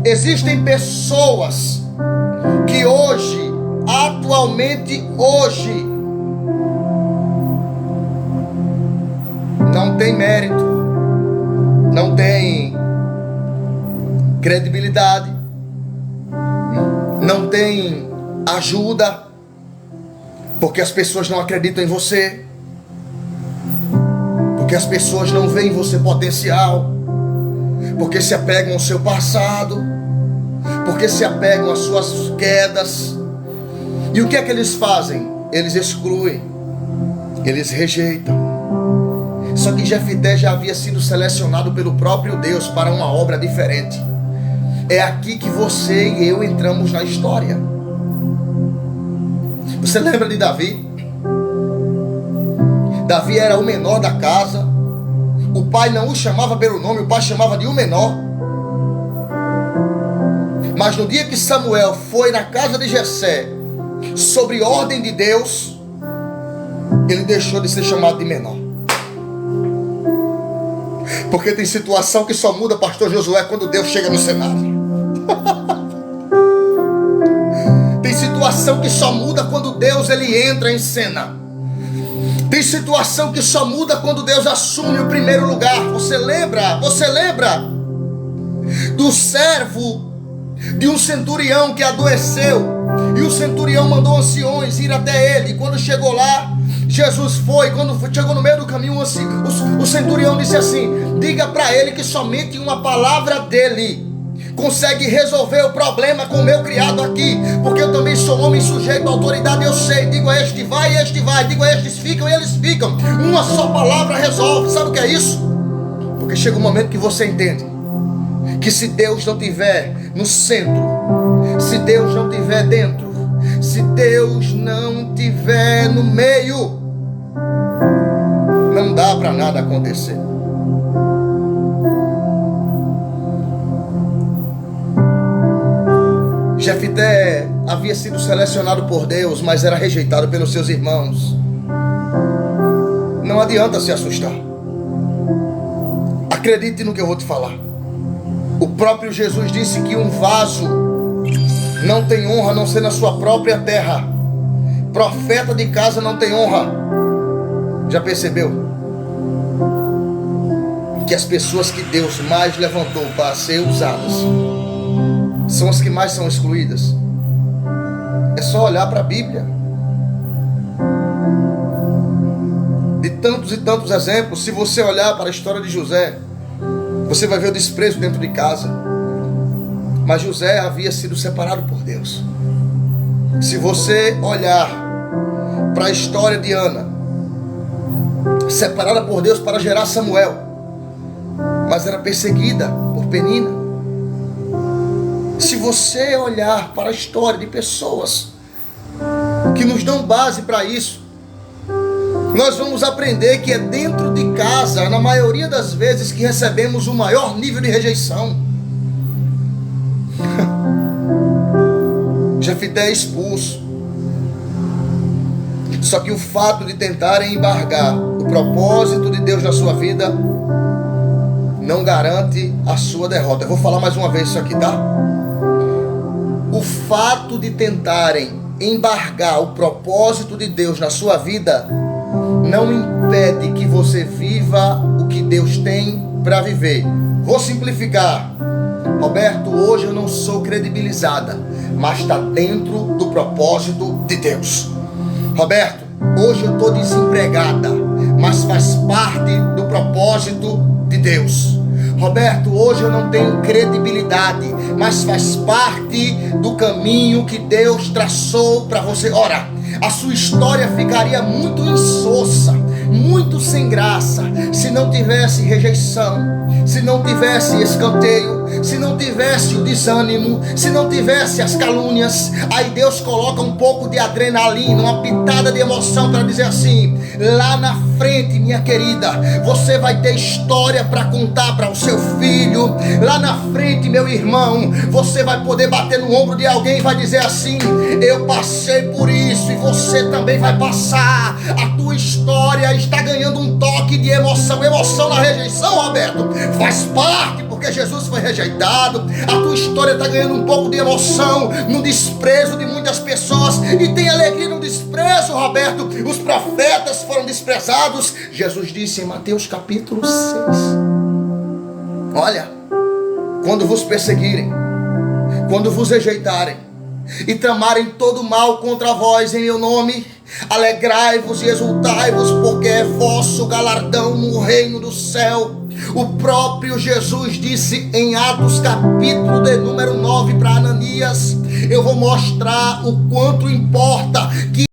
Existem pessoas que hoje, atualmente hoje, não tem mérito, não tem credibilidade, não tem ajuda, porque as pessoas não acreditam em você, porque as pessoas não veem em você potencial, porque se apegam ao seu passado, porque se apegam às suas quedas. E o que é que eles fazem? Eles excluem, eles rejeitam. Só que Jefté já havia sido selecionado pelo próprio Deus para uma obra diferente. É aqui que você e eu entramos na história. Você lembra de Davi? Davi era o menor da casa. O pai não o chamava pelo nome, o pai chamava de o menor. Mas no dia que Samuel foi na casa de Jessé, sobre ordem de Deus, ele deixou de ser chamado de menor. Porque tem situação que só muda, pastor Josué, quando Deus chega no cenário. Tem situação que só muda quando Deus ele entra em cena. Tem situação que só muda quando Deus assume o primeiro lugar. Você lembra do servo de um centurião que adoeceu, e o centurião mandou anciões ir até ele. E quando chegou lá, Jesus foi. Quando chegou no meio do caminho, o centurião disse assim: diga para ele que somente uma palavra dele consegue resolver o problema com o meu criado aqui, porque eu também sou homem sujeito à autoridade. Eu sei, digo a este vai e este vai, digo a estes ficam e eles ficam. Uma só palavra resolve. Sabe o que é isso? Porque chega um momento que você entende que se Deus não tiver no centro, se Deus não tiver dentro, se Deus não tiver no meio, não dá para nada acontecer. Jefté havia sido selecionado por Deus, mas era rejeitado pelos seus irmãos. Não adianta se assustar. Acredite no que eu vou te falar. O próprio Jesus disse que um vaso não tem honra a não ser na sua própria terra. Profeta de casa não tem honra. Já percebeu? Que as pessoas que Deus mais levantou para ser usadas são as que mais são excluídas. É só olhar para a Bíblia. De tantos e tantos exemplos, se você olhar para a história de José, você vai ver o desprezo dentro de casa. Mas José havia sido separado por Deus. Se você olhar para a história de Ana, separada por Deus para gerar Samuel, mas era perseguida por Penina. Se você olhar para a história de pessoas que nos dão base para isso, nós vamos aprender que é dentro de casa, na maioria das vezes, que recebemos o maior nível de rejeição. Jefté é expulso. Só que o fato de tentarem embargar o propósito de Deus na sua vida não garante a sua derrota. Eu vou falar mais uma vez isso aqui, tá? O fato de tentarem embargar o propósito de Deus na sua vida não impede que você viva o que Deus tem para viver. Vou simplificar. Roberto, hoje eu não sou credibilizada, mas está dentro do propósito de Deus. Roberto, hoje eu estou desempregada, mas faz parte do propósito de Deus. Roberto, hoje eu não tenho credibilidade, mas faz parte do caminho que Deus traçou para você. Ora, a sua história ficaria muito insossa, muito sem graça, se não tivesse rejeição, se não tivesse escanteio, se não tivesse o desânimo, se não tivesse as calúnias. Aí Deus coloca um pouco de adrenalina, uma pitada de emoção para dizer assim: lá na frente, minha querida, você vai ter história para contar para o seu filho. Lá na frente, meu irmão, você vai poder bater no ombro de alguém e vai dizer assim: eu passei por isso e você também vai passar. A tua história está ganhando um toque de emoção. Emoção na rejeição, Roberto, faz parte, porque Jesus foi rejeitado. A tua história está ganhando um pouco de emoção no desprezo de muitas pessoas, e tem alegria no desprezo, Roberto. Os profetas foram desprezados. Jesus disse em Mateus capítulo 6: olha, quando vos perseguirem, quando vos rejeitarem e tramarem todo mal contra vós em meu nome, alegrai-vos e exultai-vos, porque é vosso galardão no reino do céu. O próprio Jesus disse em Atos capítulo de número 9 para Ananias: eu vou mostrar o quanto importa que